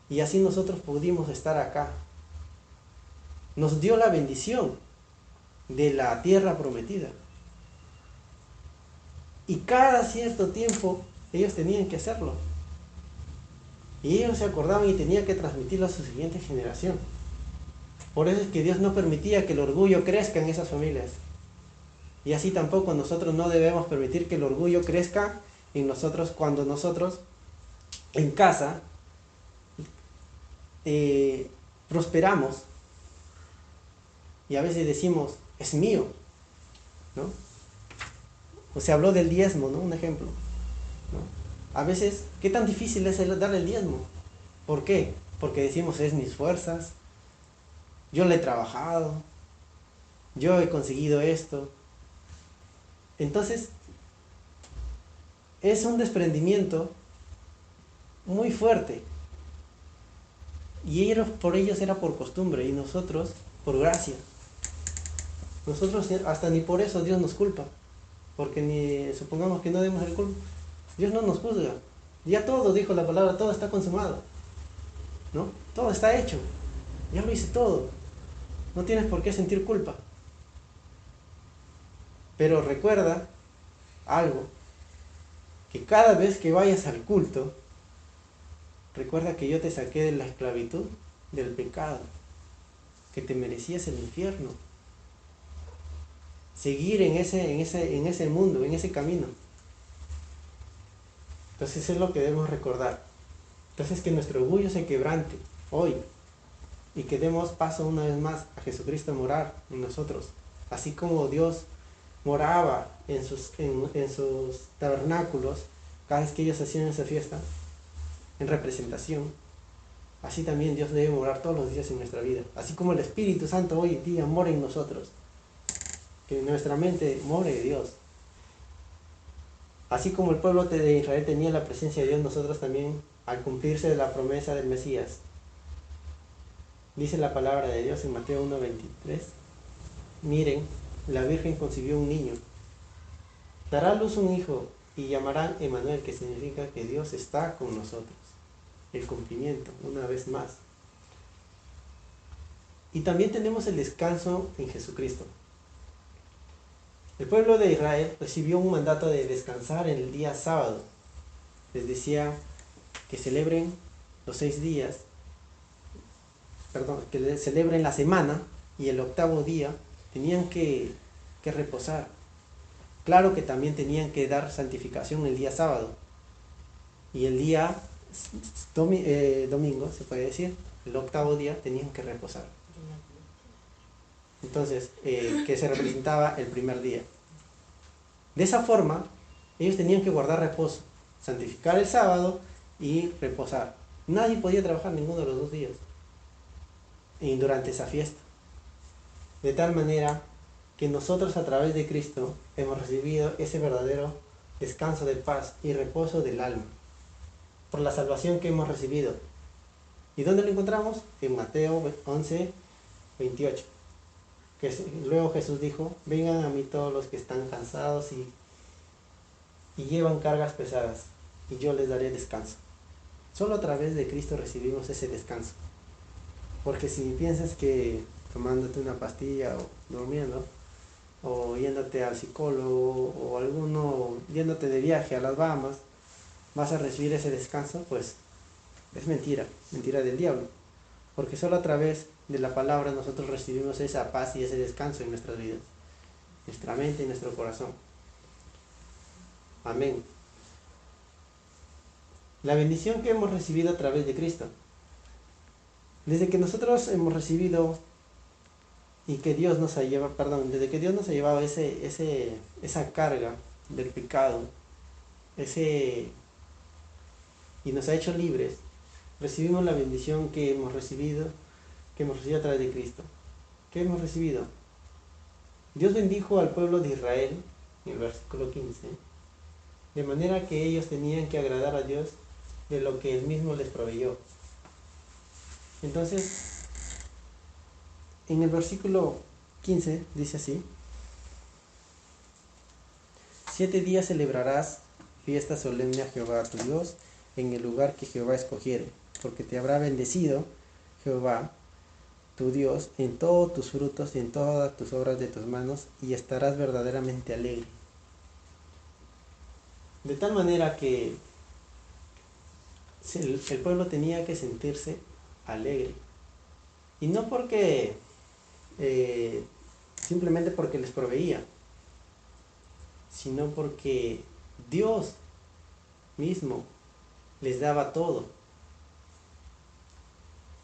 y así nosotros pudimos estar acá. Nos dio la bendición de la tierra prometida. Y cada cierto tiempo ellos tenían que hacerlo. Y ellos se acordaban y tenían que transmitirlo a su siguiente generación. Por eso es que Dios no permitía que el orgullo crezca en esas familias. Y así tampoco nosotros no debemos permitir que el orgullo crezca en nosotros cuando nosotros en casa prosperamos y a veces decimos, es mío, ¿no? O se habló del diezmo, ¿no? Un ejemplo, ¿no? A veces, ¿qué tan difícil es darle el diezmo? ¿Por qué? Porque decimos, es mis fuerzas, yo le he trabajado, yo he conseguido esto. Entonces, es un desprendimiento muy fuerte. Y por ellos era por costumbre y nosotros por gracia. Nosotros hasta ni por eso Dios nos culpa. Porque ni supongamos que no demos el culpa. Dios no nos juzga. Ya todo, dijo la palabra, todo está consumado, ¿no? Todo está hecho. Ya lo hice todo. No tienes por qué sentir culpa. Pero recuerda algo. Que cada vez que vayas al culto, recuerda que yo te saqué de la esclavitud, del pecado, que te merecías el infierno. Seguir en ese mundo, en ese camino. Entonces es lo que debemos recordar. Entonces que nuestro orgullo se quebrante hoy y que demos paso una vez más a Jesucristo morar en nosotros. Así como Dios moraba en sus tabernáculos cada vez que ellos hacían esa fiesta, en representación, así también Dios debe morar todos los días en nuestra vida. Así como el Espíritu Santo hoy en día mora en nosotros, que en nuestra mente more Dios. Así como el pueblo de Israel tenía la presencia de Dios, nosotros también, al cumplirse de la promesa del Mesías, dice la palabra de Dios en Mateo 1:23, miren, la Virgen concibió un niño, dará a luz un hijo y llamarán Emmanuel, que significa que Dios está con nosotros. El cumplimiento, una vez más. Y también tenemos el descanso en Jesucristo. El pueblo de Israel recibió un mandato de descansar en el día sábado. Les decía que celebren los 6 días, que celebren la semana, y el octavo día tenían que reposar. Claro que también tenían que dar santificación el día sábado. Y el día domingo, se puede decir, el octavo día, tenían que reposar. Entonces, que se representaba el primer día. De esa forma, ellos tenían que guardar reposo, santificar el sábado y reposar. Nadie podía trabajar ninguno de los 2 días durante esa fiesta. De tal manera que nosotros, a través de Cristo, hemos recibido ese verdadero descanso de paz y reposo del alma, por la salvación que hemos recibido. ¿Y dónde lo encontramos? En Mateo 11, 28. Luego Jesús dijo: vengan a mí todos los que están cansados y llevan cargas pesadas, y yo les daré descanso. Solo a través de Cristo recibimos ese descanso. Porque si piensas que tomándote una pastilla o durmiendo, o yéndote al psicólogo, o yéndote de viaje a las Bahamas, vas a recibir ese descanso, pues es mentira del diablo. Porque solo a través de la palabra nosotros recibimos esa paz y ese descanso en nuestras vidas, nuestra mente y nuestro corazón. Amén. La bendición que hemos recibido a través de Cristo. Desde que nosotros hemos recibido y que Dios nos ha llevado, desde que Dios nos ha llevado esa carga del pecado, y nos ha hecho libres, recibimos la bendición que hemos recibido a través de Cristo. ¿Qué hemos recibido? Dios bendijo al pueblo de Israel, en el versículo 15, de manera que ellos tenían que agradar a Dios de lo que Él mismo les proveyó. Entonces, en el versículo 15 dice así: 7 días celebrarás fiesta solemne a Jehová tu Dios en el lugar que Jehová escogiere, porque te habrá bendecido Jehová tu Dios en todos tus frutos y en todas tus obras de tus manos, y estarás verdaderamente alegre. De tal manera que el pueblo tenía que sentirse alegre. Y no porque simplemente porque les proveía, sino porque Dios mismo les daba todo.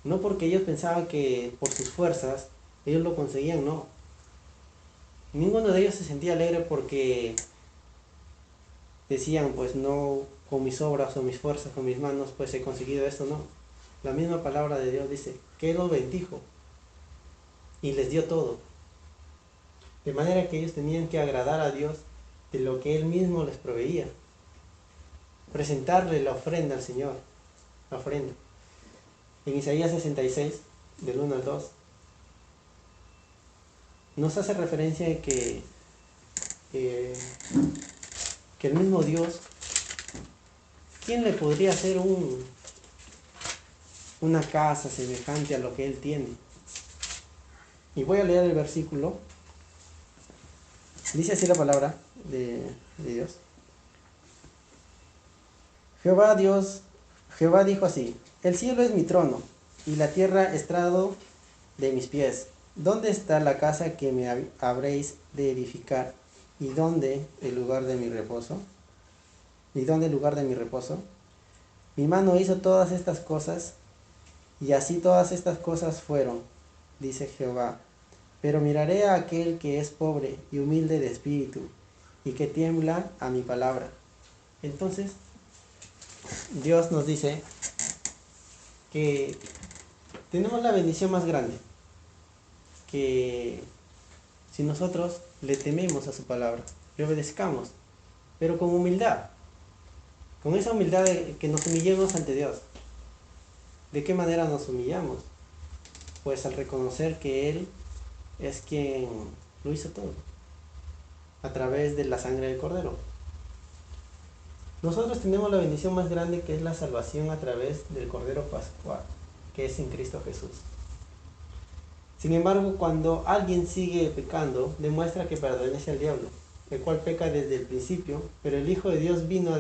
No porque ellos pensaban que por sus fuerzas ellos lo conseguían, no. Ninguno de ellos se sentía alegre porque decían, pues no, con mis obras o mis fuerzas, con mis manos, pues he conseguido esto, no. La misma palabra de Dios dice que Él los bendijo y les dio todo. De manera que ellos tenían que agradar a Dios de lo que Él mismo les proveía. Presentarle la ofrenda al Señor, la ofrenda. En Isaías 66, del 1 al 2, nos hace referencia de que el mismo Dios, ¿quién le podría hacer una casa semejante a lo que Él tiene? Y voy a leer el versículo. Dice así la palabra de Dios. Jehová dijo así: el cielo es mi trono, y la tierra estrado de mis pies. ¿Dónde está la casa que me habréis de edificar? ¿Y dónde el lugar de mi reposo? ¿Y dónde el lugar de mi reposo? Mi mano hizo todas estas cosas, y así todas estas cosas fueron, dice Jehová. Pero miraré a aquel que es pobre y humilde de espíritu, y que tiembla a mi palabra. Entonces, Dios nos dice que tenemos la bendición más grande, que si nosotros le tememos a su palabra, le obedezcamos, pero con humildad, con esa humildad de que nos humillemos ante Dios. ¿De qué manera nos humillamos? Pues al reconocer que Él es quien lo hizo todo, a través de la sangre del Cordero. Nosotros tenemos la bendición más grande, que es la salvación a través del Cordero Pascual, que es en Cristo Jesús. Sin embargo, cuando alguien sigue pecando, demuestra que pertenece al diablo, el cual peca desde el principio, pero el Hijo de Dios vino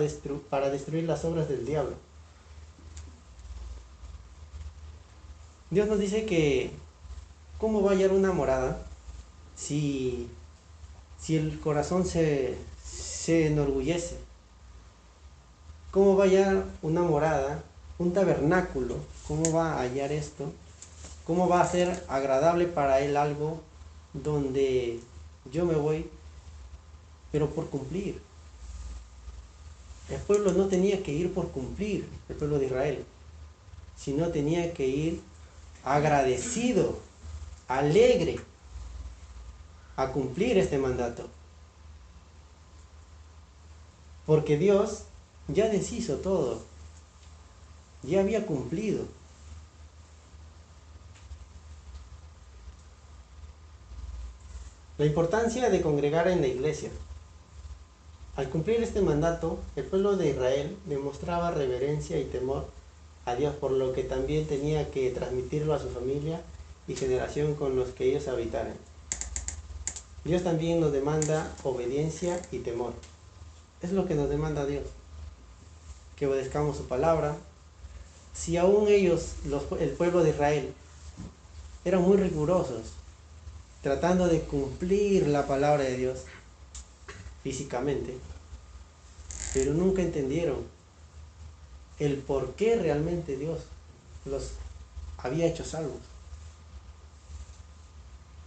para destruir las obras del diablo. Dios nos dice que ¿cómo va a hallar una morada si el corazón se enorgullece? ¿Cómo va a hallar una morada, un tabernáculo? ¿Cómo va a hallar esto? ¿Cómo va a ser agradable para él algo donde yo me voy, pero por cumplir? El pueblo no tenía que ir por cumplir, el pueblo de Israel, sino tenía que ir agradecido, alegre, a cumplir este mandato. Porque Dios ya deshizo todo, ya había cumplido. La importancia de congregar en la iglesia. Al cumplir este mandato, el pueblo de Israel demostraba reverencia y temor a Dios, por lo que también tenía que transmitirlo a su familia y generación con los que ellos habitaran. Dios también nos demanda obediencia y temor. Es lo que nos demanda Dios, que obedezcamos su palabra. Si aún ellos, el pueblo de Israel, eran muy rigurosos, tratando de cumplir la palabra de Dios físicamente, pero nunca entendieron el por qué realmente Dios los había hecho salvos.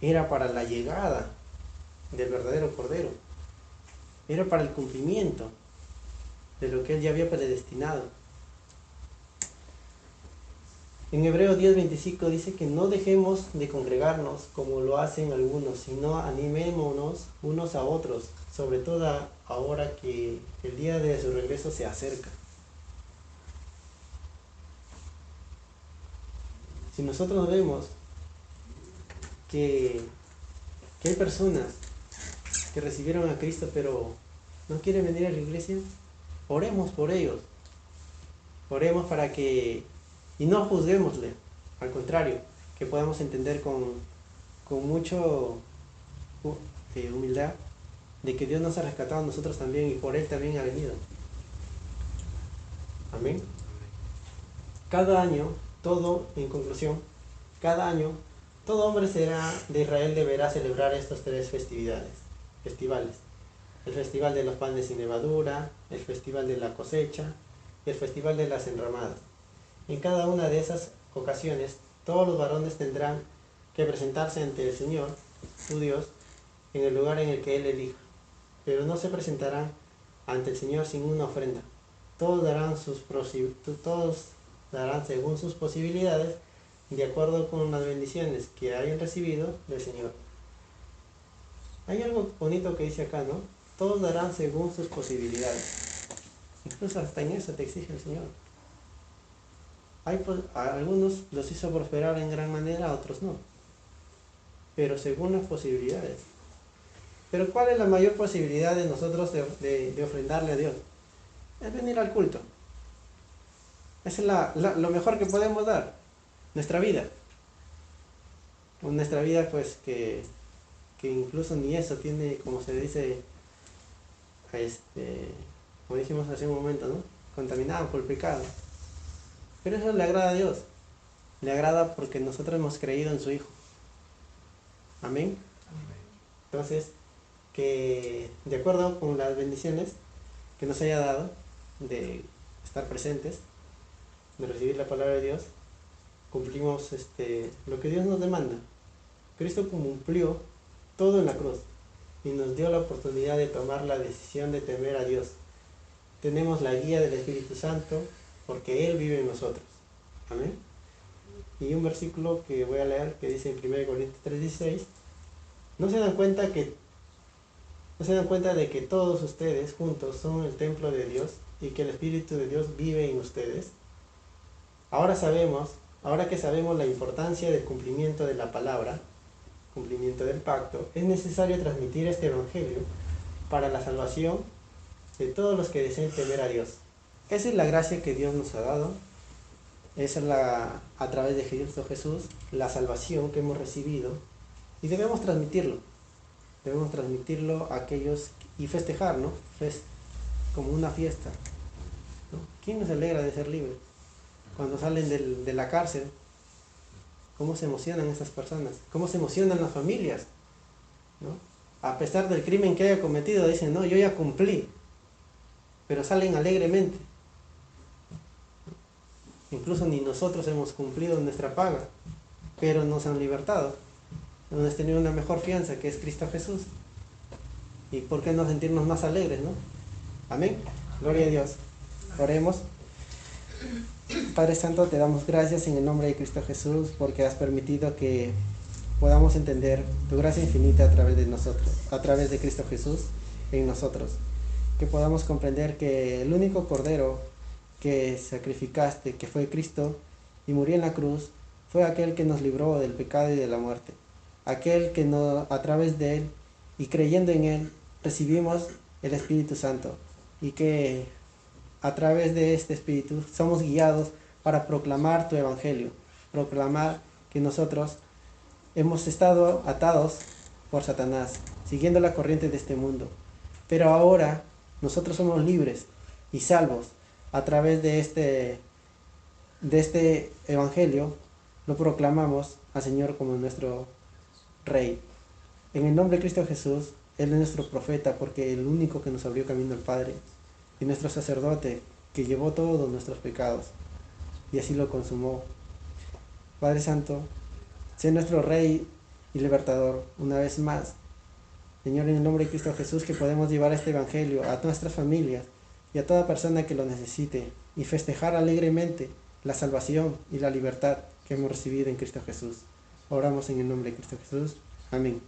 Era para la llegada del verdadero Cordero, era para el cumplimiento de lo que Él ya había predestinado. En Hebreos 10:25 dice que no dejemos de congregarnos como lo hacen algunos, sino animémonos unos a otros, sobre todo ahora que el día de su regreso se acerca. Si nosotros vemos que hay personas que recibieron a Cristo pero no quieren venir a la iglesia, oremos por ellos. Oremos para que, y no juzguémosle, al contrario, que podamos entender con mucho humildad de que Dios nos ha rescatado a nosotros también y por Él también ha venido. Amén. Cada año, en conclusión, cada año, todo hombre de Israel deberá celebrar estas 3 festivales. El festival de los panes sin levadura, el festival de la cosecha y el festival de las enramadas. En cada una de esas ocasiones, todos los varones tendrán que presentarse ante el Señor, su Dios, en el lugar en el que Él elija. Pero no se presentarán ante el Señor sin una ofrenda. Todos darán según sus posibilidades, de acuerdo con las bendiciones que hayan recibido del Señor. Hay algo bonito que dice acá, ¿no? Todos darán según sus posibilidades. Incluso hasta en eso te exige el Señor. A algunos los hizo prosperar en gran manera, a otros no. Pero según las posibilidades. Pero ¿cuál es la mayor posibilidad de nosotros de ofrendarle a Dios? Es venir al culto. Esa es lo mejor que podemos dar. Nuestra vida. Nuestra vida pues que incluso ni eso tiene, como se dice, como dijimos hace un momento, ¿no? Contaminada por el pecado. Pero eso le agrada a Dios. Le agrada porque nosotros hemos creído en su Hijo. Amén. Entonces, que de acuerdo con las bendiciones que nos haya dado de estar presentes, de recibir la palabra de Dios, cumplimos lo que Dios nos demanda. Cristo cumplió todo en la cruz y nos dio la oportunidad de tomar la decisión de temer a Dios. Tenemos la guía del Espíritu Santo porque Él vive en nosotros. Amén. Y un versículo que voy a leer que dice en 1 Corintios 3:16, ¿no se dan cuenta de que todos ustedes juntos son el templo de Dios y que el Espíritu de Dios vive en ustedes? Ahora que sabemos la importancia del cumplimiento de la palabra, cumplimiento del pacto, es necesario transmitir este evangelio para la salvación de todos los que deseen temer a Dios. Esa es la gracia que Dios nos ha dado. Esa es a través de Cristo Jesús, la salvación que hemos recibido. Y debemos transmitirlo. Debemos transmitirlo a aquellos y festejar, ¿no? Como una fiesta, ¿no? ¿Quién no se alegra de ser libre? Cuando salen de la cárcel, ¿cómo se emocionan esas personas? ¿Cómo se emocionan las familias? ¿No? A pesar del crimen que haya cometido, dicen, no, yo ya cumplí. Pero salen alegremente. Incluso ni nosotros hemos cumplido nuestra paga, pero nos han libertado. Hemos tenido una mejor fianza, que es Cristo Jesús. ¿Y por qué no sentirnos más alegres, no? Amén. Gloria a Dios. Oremos. Padre Santo, te damos gracias en el nombre de Cristo Jesús, porque has permitido que podamos entender tu gracia infinita a través de nosotros, a través de Cristo Jesús en nosotros. Que podamos comprender que el único Cordero que sacrificaste, que fue Cristo, y murió en la cruz, fue aquel que nos libró del pecado y de la muerte. Aquel que a través de Él y creyendo en Él, recibimos el Espíritu Santo. Y que a través de este Espíritu somos guiados para proclamar tu Evangelio. Proclamar que nosotros hemos estado atados por Satanás, siguiendo la corriente de este mundo. Pero ahora nosotros somos libres y salvos a través de este Evangelio. Lo proclamamos al Señor como nuestro Rey. En el nombre de Cristo Jesús, Él es nuestro profeta, porque el único que nos abrió camino al Padre, y nuestro sacerdote, que llevó todos nuestros pecados, y así lo consumó. Padre Santo, sé nuestro Rey y Libertador una vez más. Señor, en el nombre de Cristo Jesús, que podemos llevar este Evangelio a nuestras familias y a toda persona que lo necesite, y festejar alegremente la salvación y la libertad que hemos recibido en Cristo Jesús. Oramos en el nombre de Cristo Jesús. Amén.